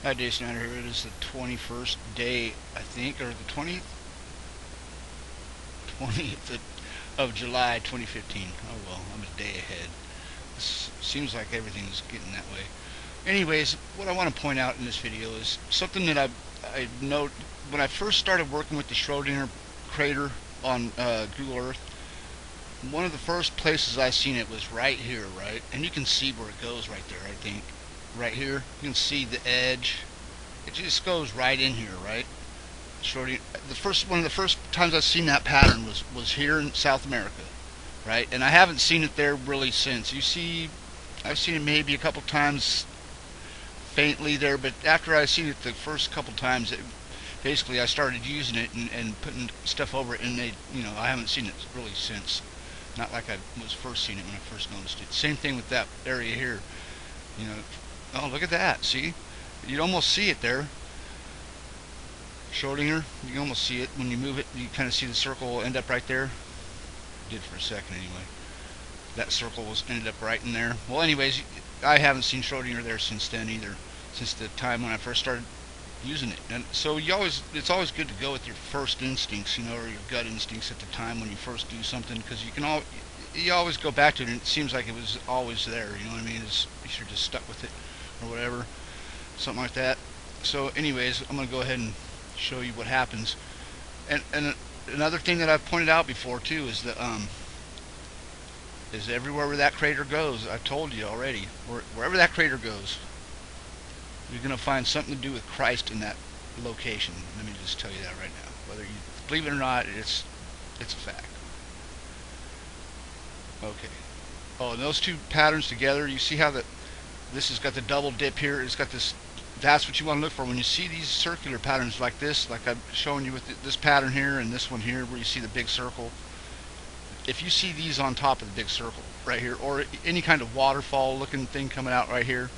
Hi, Dave Snyder here. It is the 21st day, I think, or the 20th of July 2015. Oh well, I'm a day ahead. This seems like everything is getting that way. Anyways, what I want to point out in this video is something that I note when I first started working with the Schrodinger crater on Google Earth. One of the first places I seen it was right here, right? And you can see where it goes right there, I think. Right here, you can see the edge. It just goes right in here, right? Shorty, the first one of the first times I've seen that pattern was here in South America, right? And I haven't seen it there really since. I've seen it maybe a couple times faintly there, but after I seen it the first couple times, basically I started using it and putting stuff over it, and I haven't seen it really since. Not like I was first seeing it when I first noticed it. Same thing with that area here. You know, oh, look at that. See, you'd almost see it there. Schrodinger, you can almost see it when you move it. You kind of see the circle end up right there. It did for a second anyway. That circle was ended up right in there. Well, anyways, I haven't seen Schrodinger there since then either. Since the time when I first started using it. And so it's always good to go with your first instincts, or your gut instincts at the time when you first do something, because you always go back to it, and it seems like it was always there. You know what I mean? You're just stuck with it or whatever, something like that. So, anyways, I'm gonna go ahead and show you what happens. And another thing that I've pointed out before too is that is everywhere where that crater goes, I've told you already, wherever that crater goes, you're going to find something to do with Christ in that location. Let me just tell you that right now. Whether you believe it or not, it's a fact. Okay. Oh, and those two patterns together, you see how this has got the double dip here. It's got this. That's what you want to look for when you see these circular patterns like this, like I'm showing you with this pattern here and this one here, where you see the big circle. If you see these on top of the big circle right here, or any kind of waterfall looking thing coming out right here,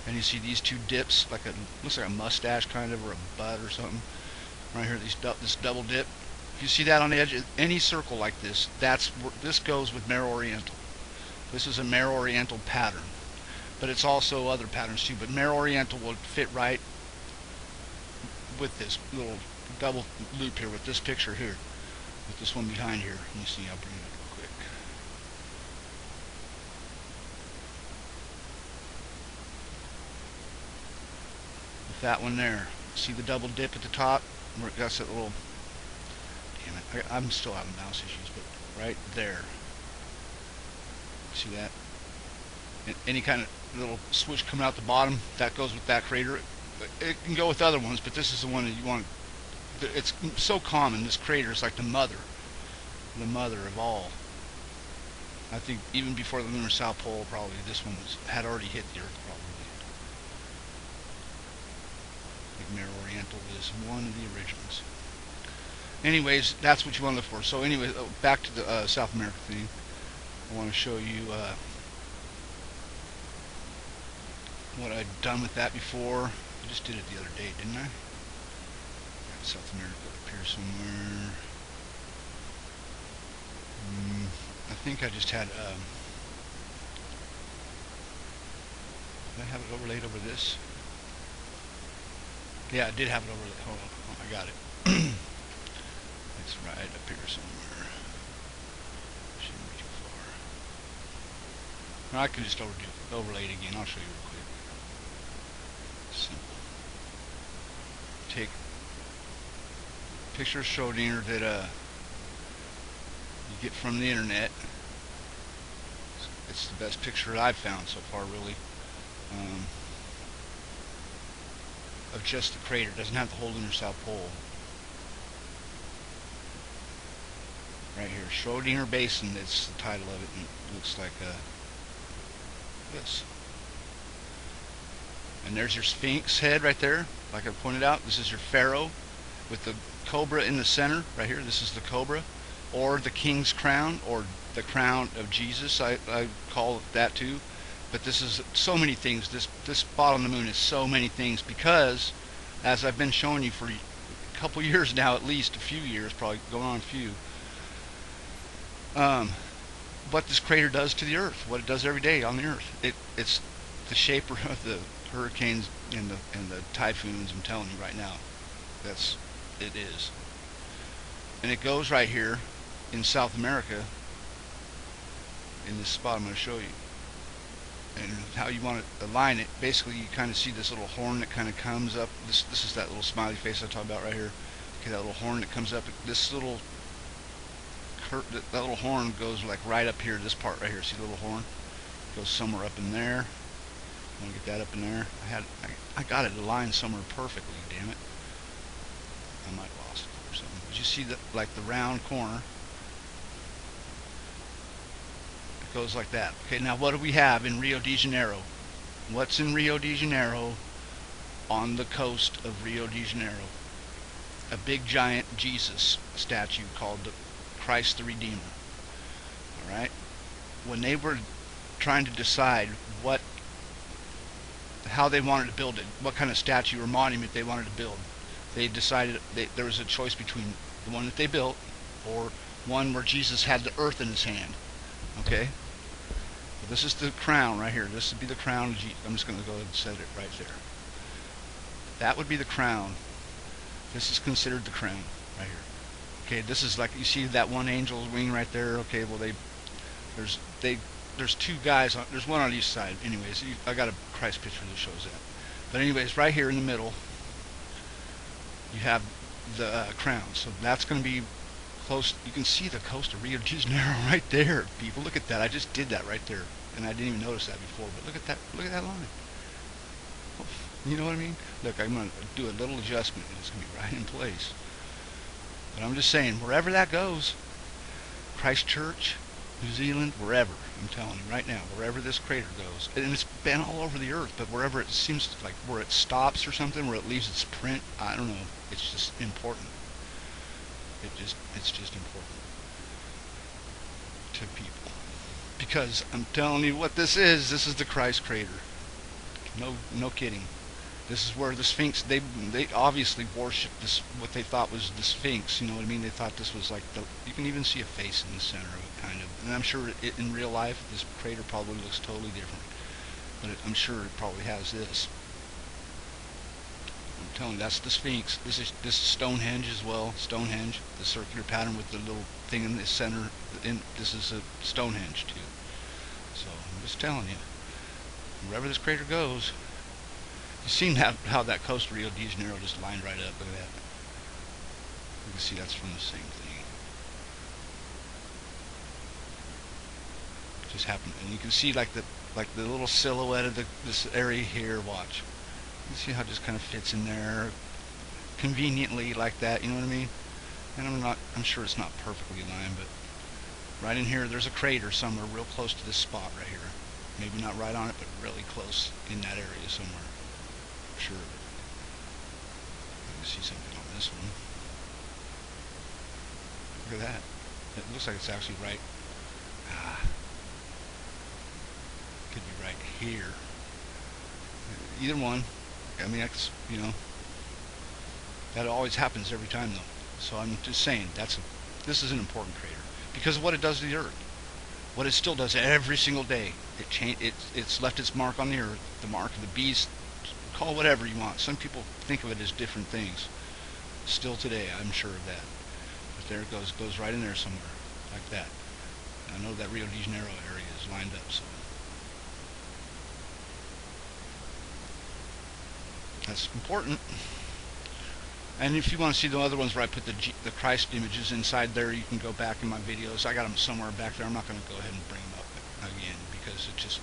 and you see these two dips, looks like a mustache kind of, or a butt or something, right here, this double dip. If you see that on the edge of any circle like this, this goes with Mare Oriental. This is a Mare Oriental pattern, but it's also other patterns too. But Mare Oriental will fit right with this little double loop here, with this picture here, with this one behind here. Let me see, I'll bring it up real quick. With that one there, see the double dip at the top, where it got that little, damn it, I'm still having mouse issues, but right there, see that? And any kind of little switch coming out the bottom, that goes with that crater. It can go with other ones, but this is the one that you want. It's so common. This crater is like the mother of all. I think even before the lunar south pole, probably this one had already hit the Earth. Probably. I think Mare Oriental is one of the originals. Anyways, that's what you want to look for. So anyway, back to the South America thing. I want to show you what I'd done with that before. I just did it the other day, didn't I? South America up here somewhere. I think I just had, did I have it overlaid over this? Yeah, I did have it overlaid. Hold on, oh, I got it. It's right up here somewhere. Shouldn't be too far. I can just overlay it again. I'll show you real quick. Simple. Take picture of Schrodinger that you get from the internet. It's the best picture that I've found so far, really, of just the crater. It doesn't have the whole lunar south pole. Right here, Schrodinger Basin. That's the title of it. And it looks like this. And there's your Sphinx head right there. Like I pointed out, this is your Pharaoh with the cobra in the center. Right here, this is the cobra, or the king's crown, or the crown of Jesus. I call it that too. But this is so many things. This spot on the moon is so many things, because, as I've been showing you for a couple years now, at least a few years, probably going on a few, what this crater does to the Earth, what it does every day on the Earth. It's the shape of the hurricanes and the typhoons. I'm telling you right now, it is. And it goes right here in South America in this spot I'm going to show you. And how you want to align it, basically you kind of see this little horn that kind of comes up. This is that little smiley face I talked about right here. Okay, that little horn that comes up. This little that little horn goes like right up here, this part right here. See the little horn? Goes somewhere up in there. I want to get that up in there. I got it aligned somewhere perfectly, damn it. I might have lost it or something. But you see that, like the round corner, it goes like that. Okay, now what do we have in Rio de Janeiro? What's in Rio de Janeiro? On the coast of Rio de Janeiro, a big giant Jesus statue called the Christ the Redeemer. Alright? When they were trying to decide how they wanted to build it, what kind of statue or monument they wanted to build, they decided there was a choice between the one that they built or one where Jesus had the earth in his hand. Okay? Well, this is the crown right here. This would be the crown of Jesus. I'm just going to go ahead and set it right there. That would be the crown. This is considered the crown right here. Okay, this is like, you see that one angel's wing right there. Okay, well there's two guys on, there's one on each side. Anyways, I got a Christ picture that shows that. But anyways, right here in the middle, you have the crown. So that's going to be close. You can see the coast of Rio de Janeiro right there, people. Look at that. I just did that right there, and I didn't even notice that before. But look at that. Look at that line. You know what I mean? Look, I'm going to do a little adjustment, and it's going to be right in place. But I'm just saying, wherever that goes, Christchurch, New Zealand, wherever, I'm telling you right now, wherever this crater goes, and it's been all over the earth, but wherever it seems like where it stops or something, where it leaves its print, I don't know, it's just important. It's just important to people. Because I'm telling you what this is the Christ crater. No kidding. This is where the Sphinx, they obviously worshipped this, what they thought was the Sphinx, you know what I mean? They thought this was like you can even see a face in the center of it, kind of. And I'm sure in real life, this crater probably looks totally different. But I'm sure it probably has this. I'm telling you, that's the Sphinx. This is Stonehenge as well. Stonehenge, the circular pattern with the little thing in the center. This is a Stonehenge too. So I'm just telling you, wherever this crater goes, you've seen how that coast of Rio de Janeiro just lined right up. Look at that. You can see that's from the same thing. It just happened, and you can see like the little silhouette of this area here. Watch. You see how it just kind of fits in there conveniently like that. You know what I mean? And I'm sure it's not perfectly aligned, but right in here, there's a crater somewhere real close to this spot right here. Maybe not right on it, but really close in that area somewhere. Sure. Let me see something on this one. Look at that. It looks like it's actually right. Could be right here. Either one. I mean, that's, you know, that always happens every time though. So I'm just saying this is an important crater because of what it does to the earth. What it still does every single day. It's left its mark on the earth, the mark of the beast. Call it whatever you want. Some people think of it as different things. Still today, I'm sure of that. But there it goes right in there somewhere, like that. I know that Rio de Janeiro area is lined up, so that's important. And if you want to see the other ones where I put the Christ images inside there, you can go back in my videos. I got them somewhere back there. I'm not going to go ahead and bring them up again because it just,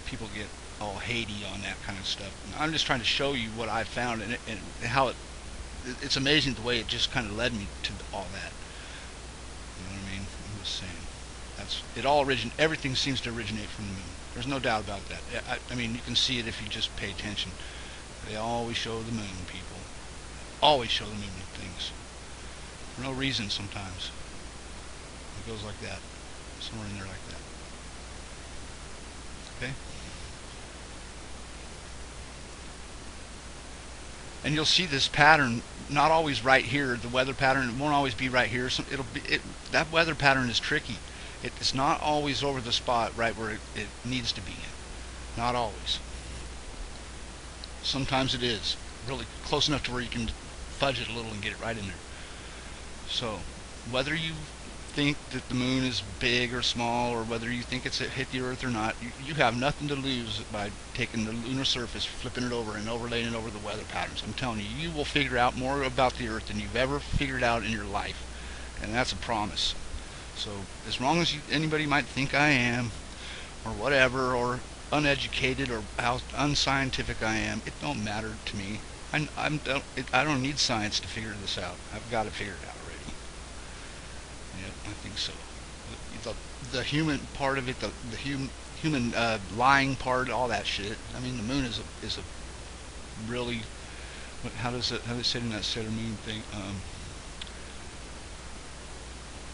people get all Haiti on that kind of stuff. I'm just trying to show you what I found and how it's amazing the way it just kind of led me to all that. You know what I mean? I'm just saying everything seems to originate from the moon. There's no doubt about that. I mean, you can see it if you just pay attention. They always show the moon, people. Always show the moon with things. For no reason sometimes. It goes like that. Somewhere in there like that. Okay? And you'll see this pattern, not always right here. The weather pattern, it won't always be right here. That weather pattern is tricky. It's not always over the spot right where it needs to be. Not always. Sometimes it is really close enough to where you can fudge it a little and get it right in there. So, whether you think that the moon is big or small, or whether you think it's hit the Earth or not, you have nothing to lose by taking the lunar surface, flipping it over, and overlaying it over the weather patterns. I'm telling you, you will figure out more about the Earth than you've ever figured out in your life, and that's a promise. So, as long as anybody might think I am, or whatever, or uneducated, or how unscientific I am, it don't matter to me. I don't need science to figure this out. I've got it figured out already. Yeah, I think so. The human part of it, the human lying part, all that shit. I mean, the moon is a really, how does they say in that Sailor Moon thing?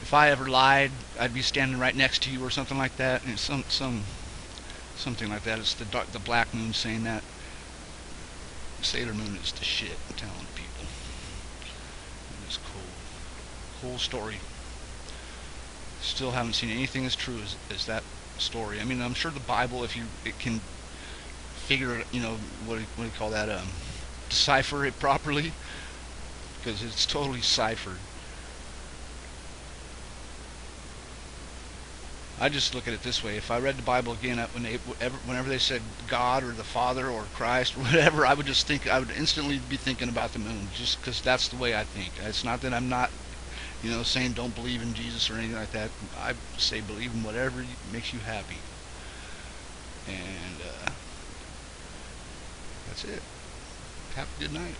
If I ever lied, I'd be standing right next to you or something like that. And something like that. It's the black moon saying that. Sailor Moon is the shit. I'm telling people. It's cool. Cool story. Still haven't seen anything as true as that story. I mean, I'm sure the Bible, if it can figure, what do you call that, decipher it properly, because it's totally ciphered. I just look at it this way: if I read the Bible again, whenever they said God or the Father or Christ or whatever, I would instantly be thinking about the moon, just because that's the way I think. It's not that I'm not, saying don't believe in Jesus or anything like that. I say believe in whatever makes you happy, and that's it. Have a good night.